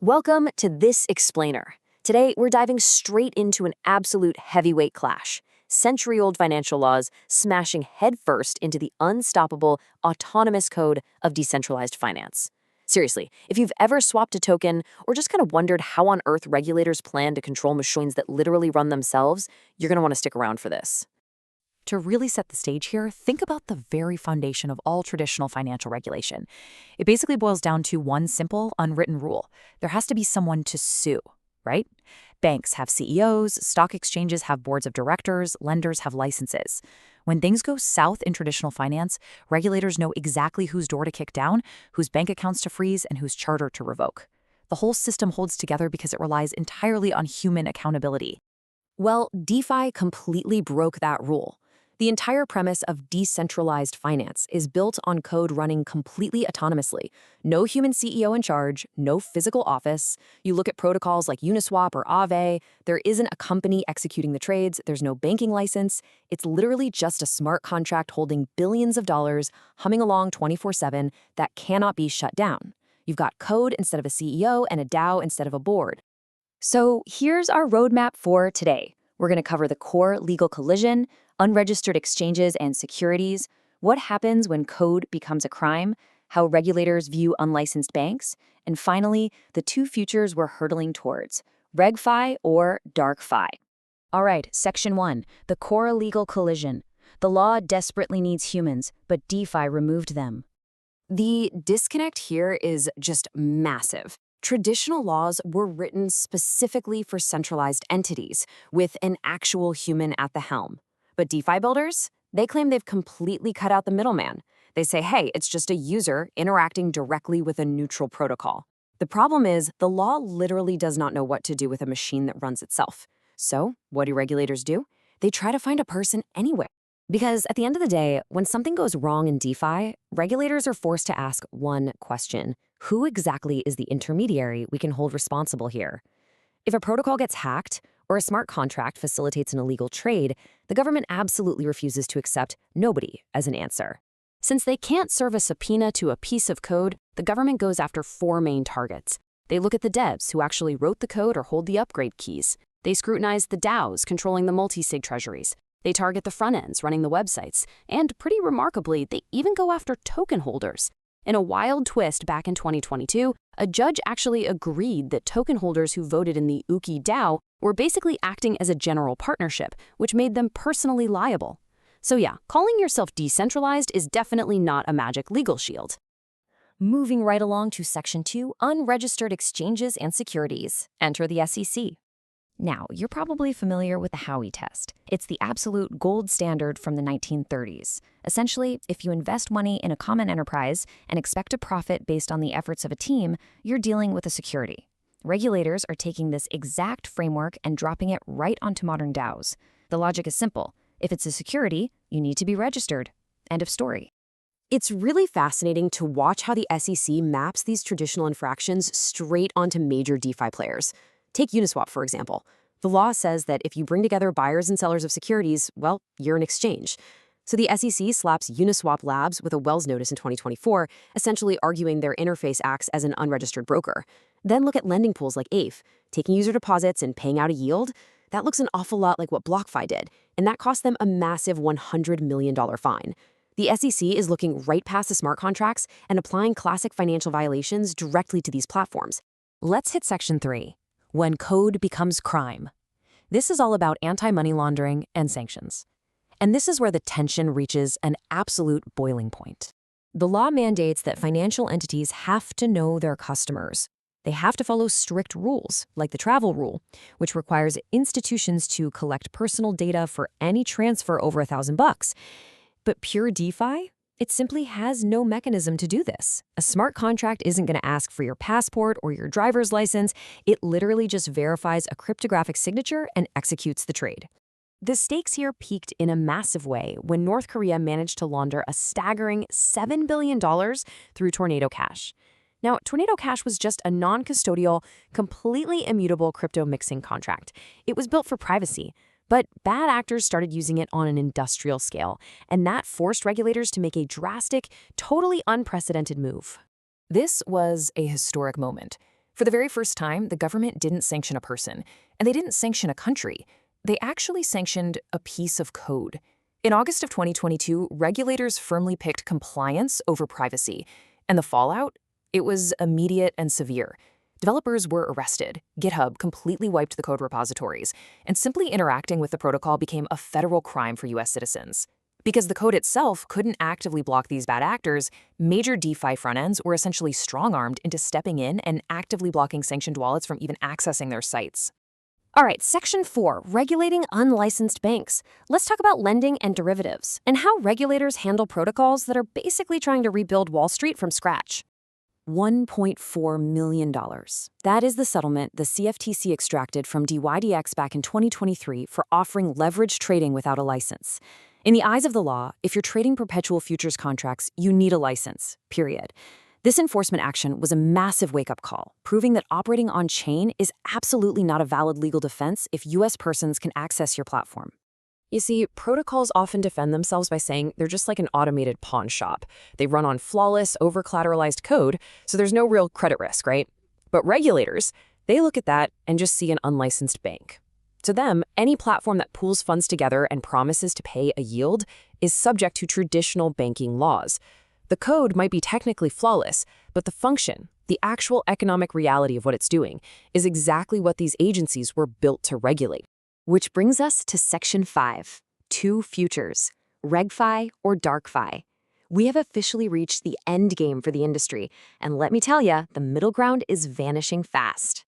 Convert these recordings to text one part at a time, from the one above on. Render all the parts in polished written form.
Welcome to This Explainer. Today, we're diving straight into an absolute heavyweight clash. Century-old financial laws smashing headfirst into the unstoppable, autonomous code of decentralized finance. Seriously, if you've ever swapped a token or just kind of wondered how on earth regulators plan to control machines that literally run themselves, you're going to want to stick around for this. To really set the stage here, think about the very foundation of all traditional financial regulation. It basically boils down to one simple, unwritten rule. There has to be someone to sue, right? Banks have CEOs, stock exchanges have boards of directors, lenders have licenses. When things go south in traditional finance, regulators know exactly whose door to kick down, whose bank accounts to freeze, and whose charter to revoke. The whole system holds together because it relies entirely on human accountability. Well, DeFi completely broke that rule. The entire premise of decentralized finance is built on code running completely autonomously. No human CEO in charge, no physical office. You look at protocols like Uniswap or Aave, there isn't a company executing the trades, there's no banking license. It's literally just a smart contract holding billions of dollars, humming along 24/7 that cannot be shut down. You've got code instead of a CEO and a DAO instead of a board. So here's our roadmap for today. We're going to cover the core legal collision, unregistered exchanges and securities, what happens when code becomes a crime, how regulators view unlicensed banks, and finally, the two futures we're hurtling towards, RegFi or DarkFi. All right, Section 1, the core legal collision. The law desperately needs humans, but DeFi removed them. The disconnect here is just massive. Traditional laws were written specifically for centralized entities, with an actual human at the helm. But DeFi builders, they claim they've completely cut out the middleman. They say, hey, it's just a user interacting directly with a neutral protocol. The problem is, the law literally does not know what to do with a machine that runs itself. So, what do regulators do? They try to find a person anyway. Because at the end of the day, when something goes wrong in DeFi, regulators are forced to ask one question. Who exactly is the intermediary we can hold responsible here? If a protocol gets hacked, or a smart contract facilitates an illegal trade, the government absolutely refuses to accept nobody as an answer. Since they can't serve a subpoena to a piece of code, the government goes after four main targets. They look at the devs who actually wrote the code or hold the upgrade keys. They scrutinize the DAOs controlling the multi-sig treasuries. They target the front ends running the websites. And pretty remarkably, they even go after token holders. In a wild twist back in 2022, a judge actually agreed that token holders who voted in the Ooki DAO were basically acting as a general partnership, which made them personally liable. So yeah, calling yourself decentralized is definitely not a magic legal shield. Moving right along to Section 2, unregistered exchanges and securities. Enter the SEC. Now, you're probably familiar with the Howey test. It's the absolute gold standard from the 1930s. Essentially, if you invest money in a common enterprise and expect a profit based on the efforts of a team, you're dealing with a security. Regulators are taking this exact framework and dropping it right onto modern DAOs. The logic is simple. If it's a security, you need to be registered. End of story. It's really fascinating to watch how the SEC maps these traditional infractions straight onto major DeFi players. Take Uniswap, for example. The law says that if you bring together buyers and sellers of securities, well, you're an exchange. So the SEC slaps Uniswap Labs with a Wells notice in 2024, essentially arguing their interface acts as an unregistered broker. Then look at lending pools like AIF, taking user deposits and paying out a yield. That looks an awful lot like what BlockFi did, and that cost them a massive $100 million fine. The SEC is looking right past the smart contracts and applying classic financial violations directly to these platforms. Let's hit Section 3. When code becomes crime. This is all about anti-money laundering and sanctions. And this is where the tension reaches an absolute boiling point. The law mandates that financial entities have to know their customers. They have to follow strict rules, like the travel rule, which requires institutions to collect personal data for any transfer over $1,000. But pure DeFi? It simply has no mechanism to do this. A smart contract isn't going to ask for your passport or your driver's license. It literally just verifies a cryptographic signature and executes the trade. The stakes here peaked in a massive way when North Korea managed to launder a staggering $7 billion through Tornado Cash. Now, Tornado Cash was just a non-custodial, completely immutable crypto mixing contract. It was built for privacy. But bad actors started using it on an industrial scale, and that forced regulators to make a drastic, totally unprecedented move. This was a historic moment. For the very first time, the government didn't sanction a person, and they didn't sanction a country. They actually sanctioned a piece of code. In August of 2022, regulators firmly picked compliance over privacy, and the fallout? It was immediate and severe. Developers were arrested, GitHub completely wiped the code repositories, and simply interacting with the protocol became a federal crime for US citizens. Because the code itself couldn't actively block these bad actors, major DeFi front ends were essentially strong-armed into stepping in and actively blocking sanctioned wallets from even accessing their sites. All right, Section 4, regulating unlicensed banks. Let's talk about lending and derivatives, and how regulators handle protocols that are basically trying to rebuild Wall Street from scratch. $1.4 million. That is the settlement the CFTC extracted from DYDX back in 2023 for offering leveraged trading without a license. In the eyes of the law, if you're trading perpetual futures contracts, you need a license, period. This enforcement action was a massive wake-up call, proving that operating on-chain is absolutely not a valid legal defense if U.S. persons can access your platform. You see, protocols often defend themselves by saying they're just like an automated pawn shop. They run on flawless, over-collateralized code, so there's no real credit risk, right? But regulators, they look at that and just see an unlicensed bank. To them, any platform that pools funds together and promises to pay a yield is subject to traditional banking laws. The code might be technically flawless, but the function, the actual economic reality of what it's doing, is exactly what these agencies were built to regulate. Which brings us to Section 5, two futures, RegFi or DarkFi. We have officially reached the end game for the industry, and let me tell you, the middle ground is vanishing fast.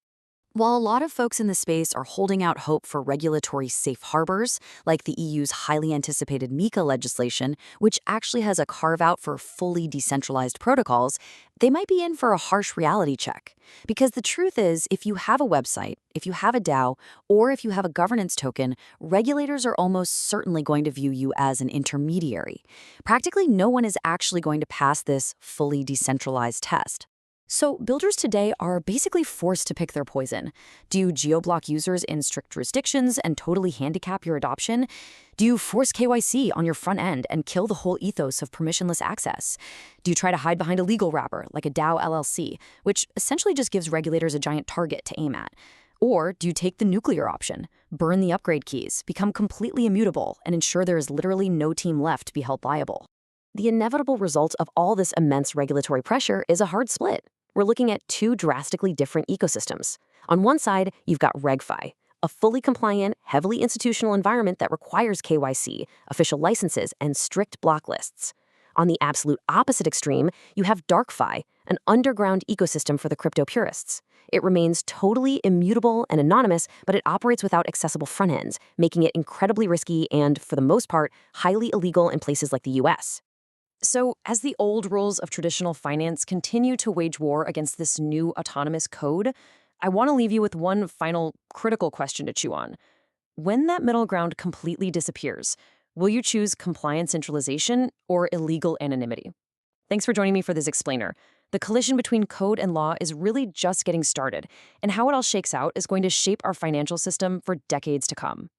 While a lot of folks in the space are holding out hope for regulatory safe harbors, like the EU's highly anticipated MiCA legislation, which actually has a carve-out for fully decentralized protocols, they might be in for a harsh reality check. Because the truth is, if you have a website, if you have a DAO, or if you have a governance token, regulators are almost certainly going to view you as an intermediary. Practically no one is actually going to pass this fully decentralized test. So builders today are basically forced to pick their poison. Do you geo-block users in strict jurisdictions and totally handicap your adoption? Do you force KYC on your front end and kill the whole ethos of permissionless access? Do you try to hide behind a legal wrapper like a DAO LLC, which essentially just gives regulators a giant target to aim at? Or do you take the nuclear option, burn the upgrade keys, become completely immutable, and ensure there is literally no team left to be held liable? The inevitable result of all this immense regulatory pressure is a hard split. We're looking at two drastically different ecosystems. On one side, you've got RegFi, a fully compliant, heavily institutional environment that requires KYC, official licenses, and strict block lists. On the absolute opposite extreme, you have DarkFi, an underground ecosystem for the crypto purists. It remains totally immutable and anonymous, but it operates without accessible front ends, making it incredibly risky and, for the most part, highly illegal in places like the US. So, as the old rules of traditional finance continue to wage war against this new autonomous code, I want to leave you with one final critical question to chew on. When that middle ground completely disappears, will you choose compliant centralization or illegal anonymity? Thanks for joining me for this explainer. The collision between code and law is really just getting started, and how it all shakes out is going to shape our financial system for decades to come.